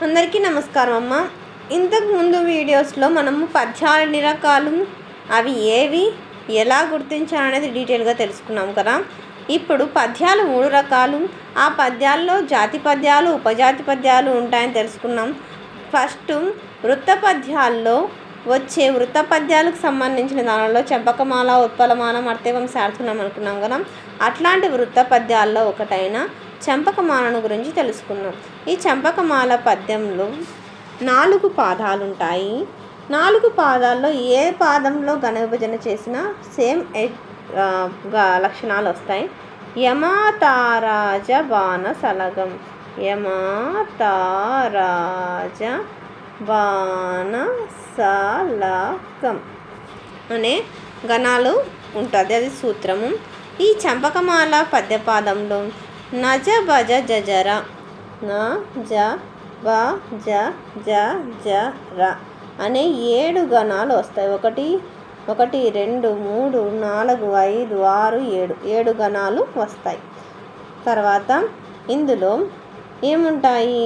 అందరికీ నమస్కారం అమ్మ. ఇంతకు ముందు వీడియోస్లో మనము పద్యాలు ఎన్ని రకాలు, అవి ఏవి, ఎలా గుర్తించాలనేది డీటెయిల్గా తెలుసుకున్నాం కదా. ఇప్పుడు పద్యాలు 3 రకాలు, ఆ పద్యాల్లో జాతి పద్యాలు, ఉపజాతి పద్యాలు ఉంటాయని తెలుసుకున్నాం. ఫస్ట్ వృత్త పద్యాల్లో వచ్చే వృత్త పద్యాలకు సంబంధించిన దానిలో చంపకమాల, ఉత్పలమాల, మర్తేవం సార్థులం అనుకున్నాం కదా. అట్లాంటి వృత్త పద్యాల్లో ఒకటైన చంపకమాలను గురించి తెలుసుకున్నాం. ఈ చంపకమాల పద్యంలో 4 పాదాలు ఉంటాయి. 4 పాదాల్లో ఏ పాదంలో ఘన విభజన చేసినా సేమ్ లక్షణాలు వస్తాయి. యమతారాజ బాణసలగం, యమతారాజ బాణసలగం అనే గణాలు ఉంటుంది, అది సూత్రము. ఈ చంపకమాల పద్యపాదంలో నజ భజ జజర, నజ భజ జజర అనే 7 గణాలు వస్తాయి. 1 1 2 3 4 5 6 7 గణాలు వస్తాయి. తర్వాత ఇందులో ఏముంటాయి,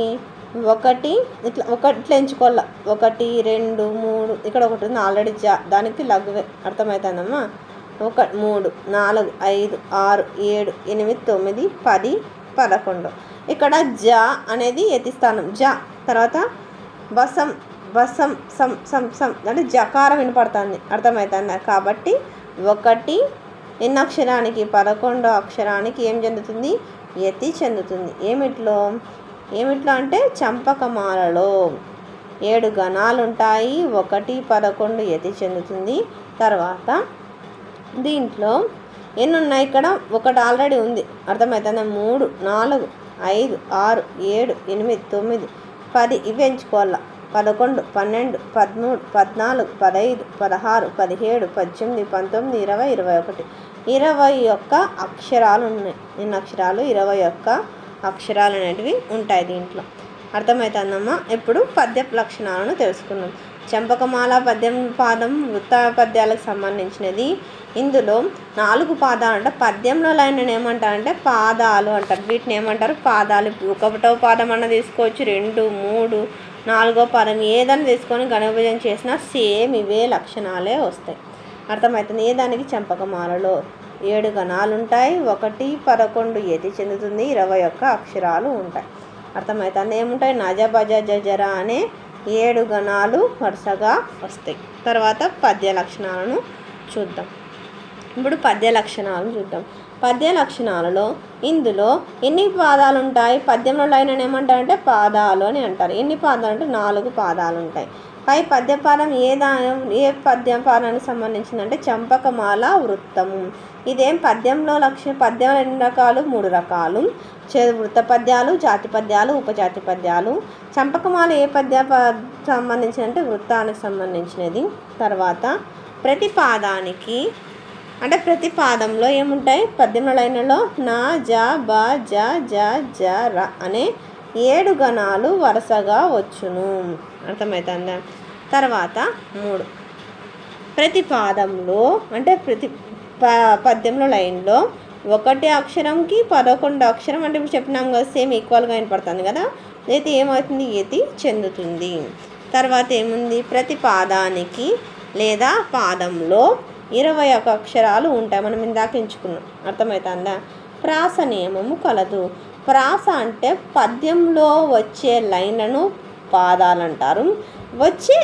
ఇట్లా ఎంచుకోవాలి. 1 2 3 ఇక్కడ ఒకటి ఉంది ఆల్రెడీ, దానికి లఘువే, అర్థమవుతుందమ్మా. 1 3 4 5 6 7 8 9 10 11. ఇక్కడ జ అనేది యతిస్థానం, జ. తర్వాత బసం బసం సం సం సం అంటే జకారం వినపడుతుంది, అర్థమవుతుంది. కాబట్టి 1 ఎన్ని అక్షరానికి, 11వ అక్షరానికి ఏం చెందుతుంది, యతి చెందుతుంది. ఏమిట్లో అంటే చంపకమాలలో 7 గణాలు ఉంటాయి. 1 11 యతి చెందుతుంది. తర్వాత దీంట్లో ఎన్ని ఉన్నాయి, ఇక్కడ 1 ఆల్రెడీ ఉంది, అర్థమవుతుంది. 3 4 5 6 7 8 9 10 ఇవి ఎంచుకోవాలి. 11 12 13 14 15 16 17 18 19 20 21 21 అక్షరాలు ఉన్నాయి. ఎన్ని అక్షరాలు, 21 అక్షరాలు అనేటివి ఉంటాయి దీంట్లో, అర్థమవుతుందమ్మా. ఇప్పుడు పద్య లక్షణాలను తెలుసుకున్నాం. చంపకమాల పాదం వృత్త పద్యాలకు సంబంధించినది. ఇందులో 4 పాదాలు అంటే పద్యంలో లైన్ ఏమంటారంటే పాదాలు అంటారు. వీటిని ఏమంటారు, పాదాలు. 1వ పాదం అన్న తీసుకోవచ్చు, 2 3 4వ పాదం ఏదైనా తీసుకొని ఘన విభజన చేసినా సేమ్ ఇవే లక్షణాలే వస్తాయి, అర్థమవుతుంది. ఏదానికి చంపకమాలలో 7 గణాలు ఉంటాయి. 1 11 యతి చెందుతుంది. 21 అక్షరాలు ఉంటాయి, అర్థమవుతుంది. ఏముంటాయి, నజ భజ జజర అనే 7 గణాలు వరుసగా వస్తాయి. తర్వాత పద్య లక్షణాలను చూద్దాం. ఇప్పుడు పద్య లక్షణాలను చూద్దాం. పద్య లక్షణాలలో ఇందులో ఎన్ని పాదాలు ఉంటాయి, పద్యంలో లైన్ అని ఏమంటారంటే పాదాలు అని అంటారు. ఎన్ని పాదాలు అంటే 4 పాదాలు ఉంటాయి. పై పద్యపాదం ఏ పద్యపాదానికి సంబంధించిందంటే చంపకమాల వృత్తము. ఇదేం పద్యంలో పద్యం ఎన్ని రకాలు, 3 రకాలు. వృత్త పద్యాలు, జాతి పద్యాలు, ఉపజాతి పద్యాలు. చంపకమాల ఏ సంబంధించినంటే వృత్తానికి సంబంధించినది. తర్వాత ప్రతి పాదానికి అంటే ప్రతి పాదంలో ఏముంటాయి, పద్యంలో లైన్లలో నా జ బ జ జ జ ర అనే 7 గణాలు వరుసగా వచ్చును, అర్థమవుతుందా. తర్వాత 3 ప్రతి పాదంలో అంటే ప్రతి పద్యంలో లైన్లో 1 అక్షరంకి 11 అక్షరం అంటే ఇప్పుడు చెప్పినాం కదా, సేమ్ ఈక్వల్గా వినపడుతుంది కదా. అయితే ఏమవుతుంది, యతి చెందుతుంది. తర్వాత ఏముంది, ప్రతి పాదానికి లేదా పాదంలో 21 అక్షరాలు ఉంటాయి, మనం ఇందాక ఎంచుకున్నాం, అర్థమవుతుందా. ప్రాస నియమము కలదు. ప్రాస అంటే పద్యంలో వచ్చే లైన్లను పాదాలు అంటారు. వచ్చే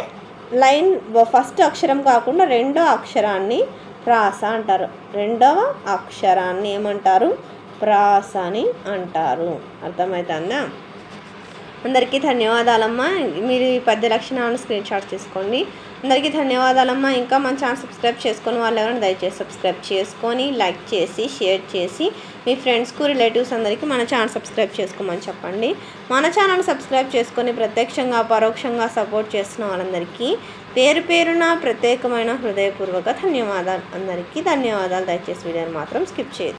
లైన్ ఫస్ట్ అక్షరం కాకుండా 2వ అక్షరాన్ని ప్రాస అంటారు. 2వ అక్షరాన్ని ఏమంటారు, ప్రాస అని అంటారు, అర్థమవుతుందా. అందరికీ ధన్యవాదాలమ్మా. మీరు ఈ పద్య లక్షణాలను స్క్రీన్ షాట్ చేసుకోండి. అందరికీ ధన్యవాదాలమ్మా. ఇంకా మన ఛానల్ సబ్స్క్రైబ్ చేసుకొని వాళ్ళు ఎవరైనా దయచేసి సబ్స్క్రైబ్ చేసుకొని లైక్ చేసి షేర్ చేసి మీ ఫ్రెండ్స్కు, రిలేటివ్స్ అందరికీ మన ఛానల్ సబ్స్క్రైబ్ చేసుకోమని చెప్పండి. మన ఛానల్ సబ్స్క్రైబ్ చేసుకొని ప్రత్యక్షంగా పరోక్షంగా సపోర్ట్ చేస్తున్న వాళ్ళందరికీ పేరు పేరున ప్రత్యేకమైన హృదయపూర్వక ధన్యవాదాలు. అందరికీ ధన్యవాదాలు. దయచేసి వీడియోని మాత్రం స్కిప్ చేయదు.